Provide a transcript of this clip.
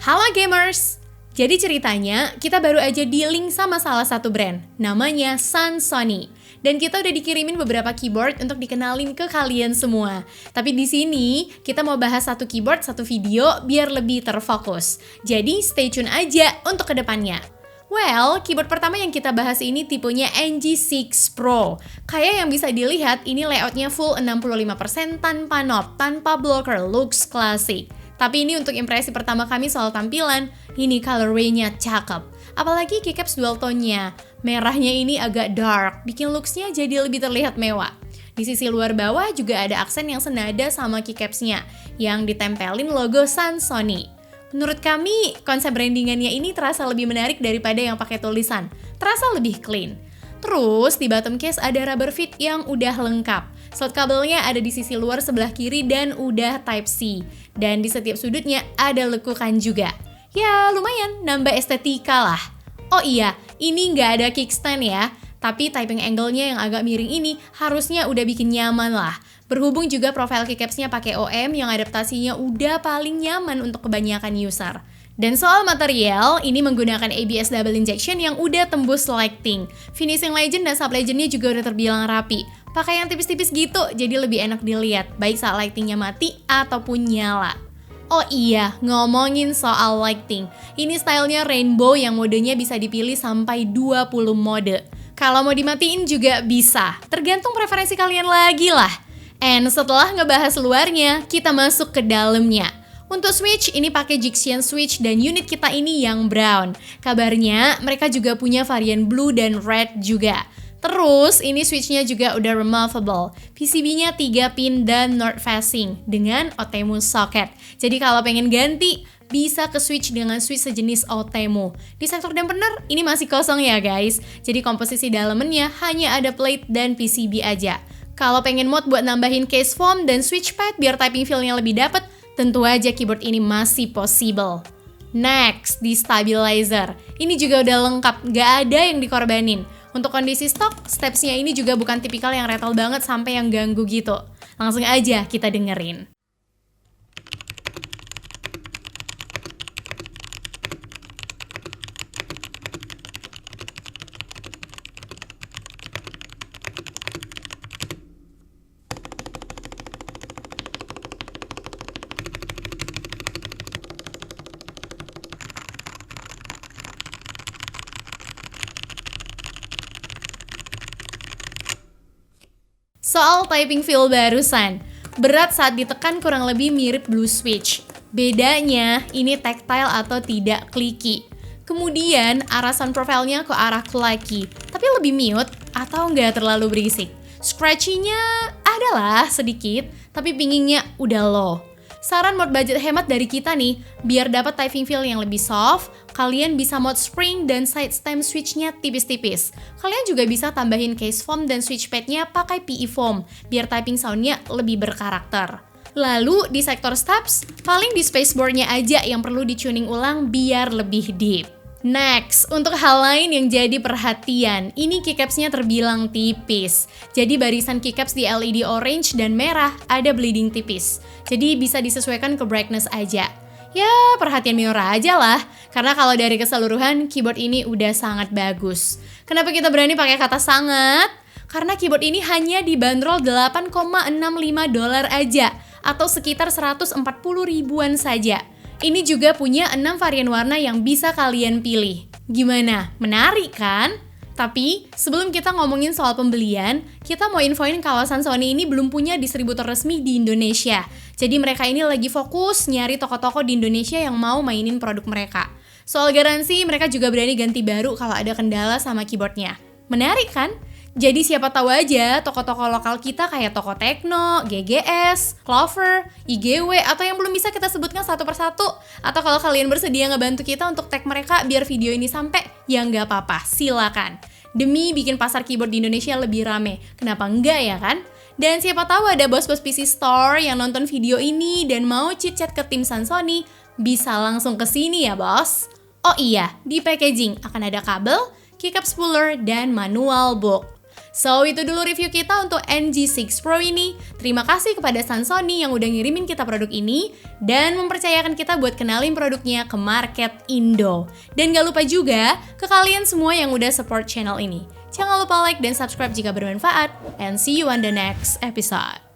Halo gamers! Jadi ceritanya, kita baru aja dealing sama salah satu brand, namanya Sony. Dan kita udah dikirimin beberapa keyboard untuk dikenalin ke kalian semua. Tapi di sini, kita mau bahas satu keyboard, satu video, biar lebih terfokus. Jadi stay tune aja untuk kedepannya. Well, keyboard pertama yang kita bahas ini tipenya NG6 Pro. Kayak yang bisa dilihat, ini layoutnya full 65% tanpa knob, tanpa blocker, looks classic. Tapi ini untuk impresi pertama kami soal tampilan, ini colorway-nya cakep. Apalagi keycaps dual tone-nya. Merahnya ini agak dark, bikin looks-nya jadi lebih terlihat mewah. Di sisi luar bawah juga ada aksen yang senada sama keycaps-nya, yang ditempelin logo Sony. Menurut kami, konsep brandingannya ini terasa lebih menarik daripada yang pakai tulisan. Terasa lebih clean. Terus, di bottom case ada rubber fit yang udah lengkap. Slot kabelnya ada di sisi luar sebelah kiri dan udah Type-C. Dan di setiap sudutnya ada lekukan juga. Ya, lumayan, nambah estetika lah. Oh iya, ini nggak ada kickstand ya. Tapi typing angle-nya yang agak miring ini harusnya udah bikin nyaman lah. Berhubung juga profile keycaps-nya pakai OM yang adaptasinya udah paling nyaman untuk kebanyakan user. Dan soal material, ini menggunakan ABS double injection yang udah tembus lighting. Finishing legend dan sub-legendnya juga udah terbilang rapi. Pakai yang tipis-tipis gitu, jadi lebih enak dilihat, baik saat lightingnya mati ataupun nyala. Oh iya, ngomongin soal lighting. Ini stylenya rainbow yang modenya bisa dipilih sampai 20 mode. Kalau mau dimatiin juga bisa, tergantung preferensi kalian lagi lah. And setelah ngebahas luarnya, kita masuk ke dalamnya. Untuk switch, ini pakai Jixian switch dan unit kita ini yang brown. Kabarnya, mereka juga punya varian blue dan red juga. Terus, ini switchnya juga udah removable. PCB-nya 3 pin dan north facing dengan OTEMU socket. Jadi kalau pengen ganti, bisa ke switch dengan switch sejenis OTEMU. Di sektor dampener, ini masih kosong ya guys. Jadi komposisi dalemennya hanya ada plate dan PCB aja. Kalau pengen mod buat nambahin case foam dan switch pad biar typing feel-nya lebih dapet, tentu aja keyboard ini masih possible. Next, di stabilizer. Ini juga udah lengkap, gak ada yang dikorbanin. Untuk kondisi stok, steps-nya ini juga bukan tipikal yang rattle banget sampai yang ganggu gitu. Langsung aja kita dengerin. Soal typing feel barusan, berat saat ditekan kurang lebih mirip blue switch. Bedanya, ini tactile atau tidak clicky. Kemudian, arah sound profile-nya ke arah clucky, tapi lebih mute atau nggak terlalu berisik. Scratchy-nya adalah sedikit, tapi pingingnya udah low. Saran mod budget hemat dari kita nih, biar dapat typing feel yang lebih soft, kalian bisa mod spring dan side stem switch-nya tipis-tipis. Kalian juga bisa tambahin case foam dan switch pad-nya pakai PE foam, biar typing sound-nya lebih berkarakter. Lalu di sektor steps, paling di spaceboard-nya aja yang perlu di-tuning ulang biar lebih deep. Next, untuk hal lain yang jadi perhatian, ini keycaps-nya terbilang tipis. Jadi barisan keycaps di LED orange dan merah ada bleeding tipis. Jadi bisa disesuaikan ke brightness aja. Ya, perhatian minor aja lah. Karena kalau dari keseluruhan, keyboard ini udah sangat bagus. Kenapa kita berani pakai kata sangat? Karena keyboard ini hanya dibanderol $8,65 aja, atau sekitar 140 ribuan saja. Ini juga punya 6 varian warna yang bisa kalian pilih. Gimana? Menarik kan? Tapi, sebelum kita ngomongin soal pembelian, kita mau infoin kawasan Sony ini belum punya distributor resmi di Indonesia. Jadi mereka ini lagi fokus nyari toko-toko di Indonesia yang mau mainin produk mereka. Soal garansi, mereka juga berani ganti baru kalau ada kendala sama keyboardnya. Menarik kan? Jadi siapa tahu aja toko-toko lokal kita kayak Toko Tekno, GGS, Clover, IGW, atau yang belum bisa kita sebutkan satu persatu. Atau kalau kalian bersedia ngebantu kita untuk tag mereka biar video ini sampai, ya nggak apa-apa, silakan. Demi bikin pasar keyboard di Indonesia lebih rame, kenapa enggak ya kan? Dan siapa tahu ada bos-bos PC Store yang nonton video ini dan mau chit-chat ke tim Sony, bisa langsung ke sini ya bos. Oh iya, di packaging akan ada kabel, keycap spooler, dan manual book. So, itu dulu review kita untuk NG6 Pro ini. Terima kasih kepada Sansoni yang udah ngirimin kita produk ini dan mempercayakan kita buat kenalin produknya ke market Indo. Dan gak lupa juga ke kalian semua yang udah support channel ini. Jangan lupa like dan subscribe jika bermanfaat, and see you on the next episode.